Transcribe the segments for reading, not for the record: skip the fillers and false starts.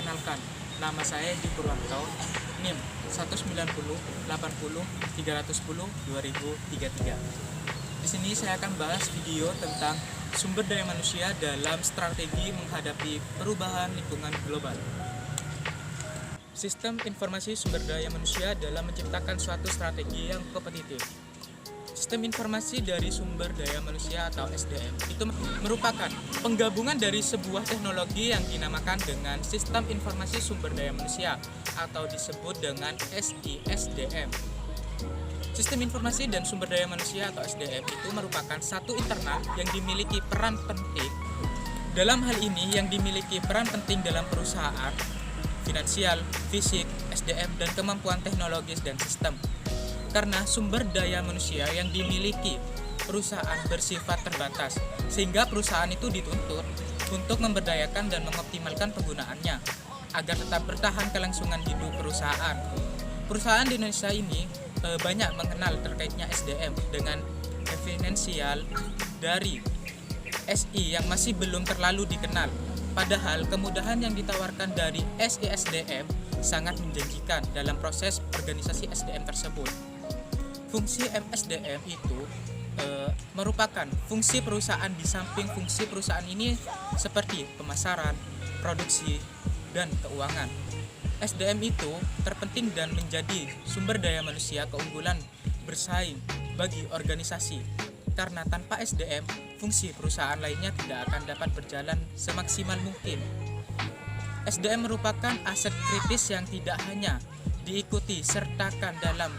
Perkenalkan, nama saya Edi Purwanto, NIM 1908030102033. Di sini saya akan bahas video tentang sumber daya manusia dalam strategi menghadapi perubahan lingkungan global. Sistem informasi sumber daya manusia dalam menciptakan suatu strategi yang kompetitif. Sistem informasi dari sumber daya manusia atau SDM itu merupakan penggabungan dari sebuah teknologi yang dinamakan dengan Sistem Informasi Sumber Daya Manusia atau disebut dengan SISDM. Sistem Informasi dan Sumber Daya Manusia atau SDM itu merupakan satu internal yang dimiliki peran penting. Dalam hal ini yang dimiliki peran penting dalam perusahaan, finansial, fisik, SDM, dan kemampuan teknologis dan sistem. Karena sumber daya manusia yang dimiliki perusahaan bersifat terbatas, sehingga perusahaan itu dituntut untuk memberdayakan dan mengoptimalkan penggunaannya agar tetap bertahan kelangsungan hidup perusahaan. Perusahaan di Indonesia ini banyak mengenal terkaitnya SDM dengan esensial dari SI yang masih belum terlalu dikenal. Padahal kemudahan yang ditawarkan dari SISDM sangat menjanjikan dalam proses organisasi SDM tersebut. Fungsi MSDM itu merupakan fungsi perusahaan di samping fungsi perusahaan ini seperti pemasaran, produksi, dan keuangan. SDM itu terpenting dan menjadi sumber daya manusia keunggulan bersaing bagi organisasi. Karena tanpa SDM, fungsi perusahaan lainnya tidak akan dapat berjalan semaksimal mungkin. SDM merupakan aset kritis yang tidak hanya diikuti sertakan dalam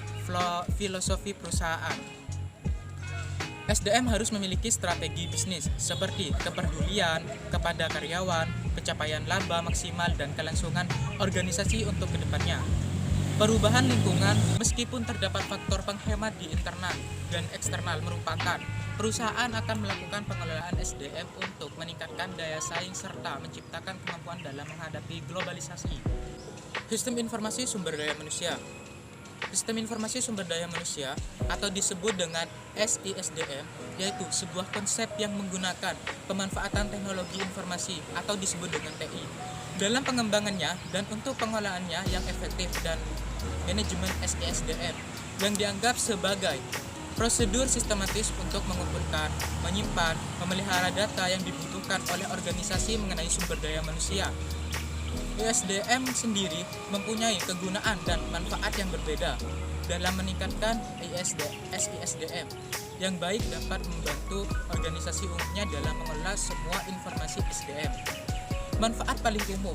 filosofi perusahaan. SDM harus memiliki strategi bisnis seperti kepedulian kepada karyawan, pencapaian laba maksimal, dan kelangsungan organisasi untuk kedepannya. Perubahan lingkungan, meskipun terdapat faktor penghemat di internal dan eksternal, merupakan perusahaan akan melakukan pengelolaan SDM untuk meningkatkan daya saing serta menciptakan kemampuan dalam menghadapi globalisasi. Sistem Informasi Sumber Daya Manusia. Sistem Informasi Sumber Daya Manusia atau disebut dengan SISDM yaitu sebuah konsep yang menggunakan pemanfaatan teknologi informasi atau disebut dengan TI dalam pengembangannya dan untuk pengolahannya yang efektif dan manajemen SISDM yang dianggap sebagai prosedur sistematis untuk mengumpulkan, menyimpan, memelihara data yang dibutuhkan oleh organisasi mengenai sumber daya manusia. SDM sendiri mempunyai kegunaan dan manfaat yang berbeda dalam meningkatkan SISDM yang baik dapat membantu organisasi umumnya dalam mengelola semua informasi SDM. Manfaat paling umum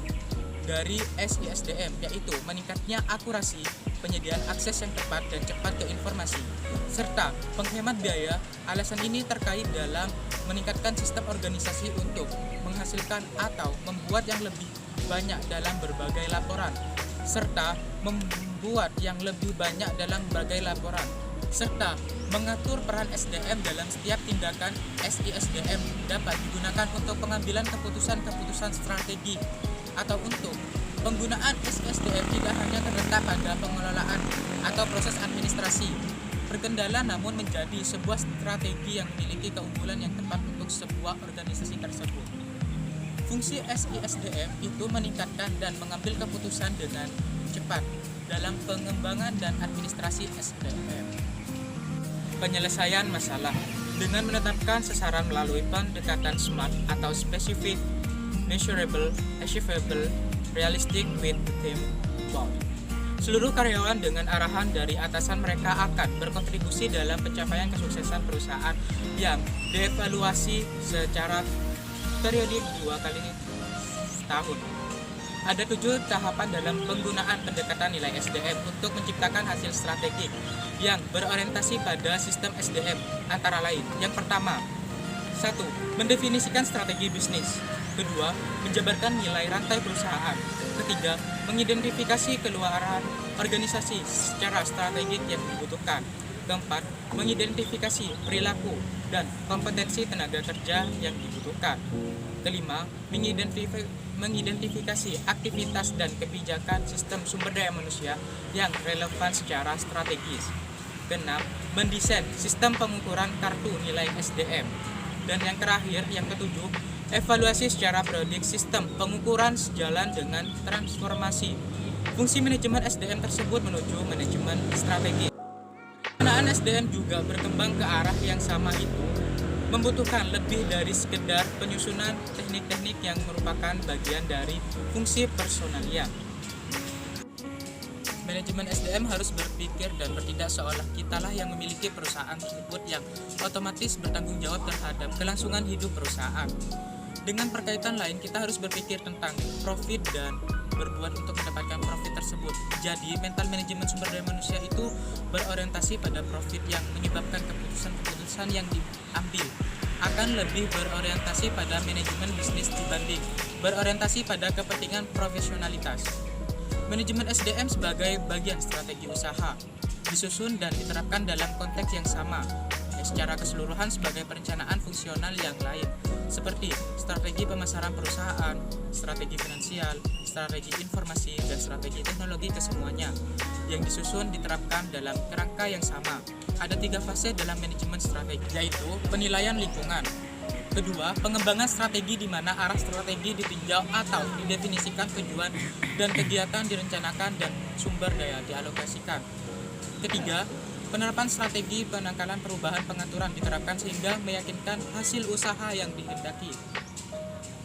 dari SISDM yaitu meningkatnya akurasi, penyediaan akses yang tepat dan cepat ke informasi, serta penghemat biaya. Alasan ini terkait dalam meningkatkan sistem organisasi untuk menghasilkan atau membuat yang lebih banyak dalam berbagai laporan, serta membuat yang lebih banyak dalam berbagai laporan, serta mengatur peran SDM dalam setiap tindakan. SISDM dapat digunakan untuk pengambilan keputusan-keputusan strategi atau untuk penggunaan SISDM tidak hanya terletak pada pengelolaan atau proses administrasi berkendala, namun menjadi sebuah strategi yang memiliki keunggulan yang tepat untuk sebuah organisasi tersebut. Fungsi SISDM itu meningkatkan dan mengambil keputusan dengan cepat dalam pengembangan dan administrasi SDM. Penyelesaian masalah dengan menetapkan sasaran melalui pendekatan SMART atau Specific, Measurable, Achievable, Realistic with Team Bound. Seluruh karyawan dengan arahan dari atasan mereka akan berkontribusi dalam pencapaian kesuksesan perusahaan yang dievaluasi secara periodik 2 kali setahun. Ada 7 tahapan dalam penggunaan pendekatan nilai SDM untuk menciptakan hasil strategik yang berorientasi pada sistem SDM antara lain. Yang pertama, 1. Mendefinisikan strategi bisnis. Kedua, menjabarkan nilai rantai perusahaan. Ketiga, mengidentifikasi keluaran organisasi secara strategik yang dibutuhkan. Keempat, mengidentifikasi perilaku dan kompetensi tenaga kerja yang dibutuhkan. Kelima, mengidentifikasi aktivitas dan kebijakan sistem sumber daya manusia yang relevan secara strategis. Keenam, mendesain sistem pengukuran kartu nilai SDM. Dan yang terakhir, yang ketujuh, Evaluasi secara periodik sistem pengukuran sejalan dengan transformasi fungsi manajemen SDM tersebut menuju manajemen strategi. Penggunaan SDM juga berkembang ke arah yang sama, itu membutuhkan lebih dari sekedar penyusunan teknik-teknik yang merupakan bagian dari fungsi personalia. Manajemen SDM harus berpikir dan bertindak seolah kitalah yang memiliki perusahaan tersebut yang otomatis bertanggung jawab terhadap kelangsungan hidup perusahaan. Dengan perkaitan lain, kita harus berpikir tentang profit dan berbuat untuk mendapatkan profit tersebut. Jadi, mental manajemen sumber daya manusia itu berorientasi pada profit yang menyebabkan keputusan-keputusan yang diambil akan lebih berorientasi pada manajemen bisnis dibanding berorientasi pada kepentingan profesionalitas. Manajemen SDM sebagai bagian strategi usaha disusun dan diterapkan dalam konteks yang sama, secara keseluruhan sebagai perencanaan fungsional yang lain, seperti strategi pemasaran perusahaan, strategi finansial, strategi informasi, dan strategi teknologi kesemuanya, yang disusun diterapkan dalam kerangka yang sama. Ada 3 fase dalam manajemen strategi, yaitu penilaian lingkungan. Kedua, pengembangan strategi di mana arah strategi ditinjau atau didefinisikan tujuan dan kegiatan direncanakan dan sumber daya dialokasikan. Ketiga, penerapan strategi penangkalan perubahan pengaturan diterapkan sehingga meyakinkan hasil usaha yang dihendaki.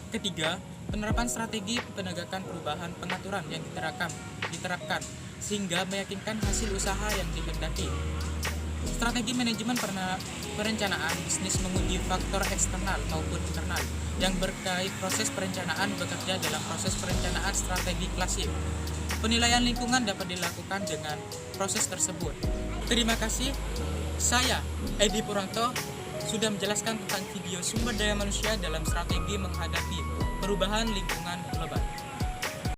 Ketiga, penerapan strategi penegakan perubahan pengaturan yang diterapkan sehingga meyakinkan hasil usaha yang dihendaki. Strategi manajemen perencanaan bisnis menguji faktor eksternal maupun internal yang berkait proses perencanaan bekerja dalam proses perencanaan strategi klasik. Penilaian lingkungan dapat dilakukan dengan proses tersebut. Terima kasih. Saya, Edi Purwanto, sudah menjelaskan tentang video sumber daya manusia dalam strategi menghadapi perubahan lingkungan global.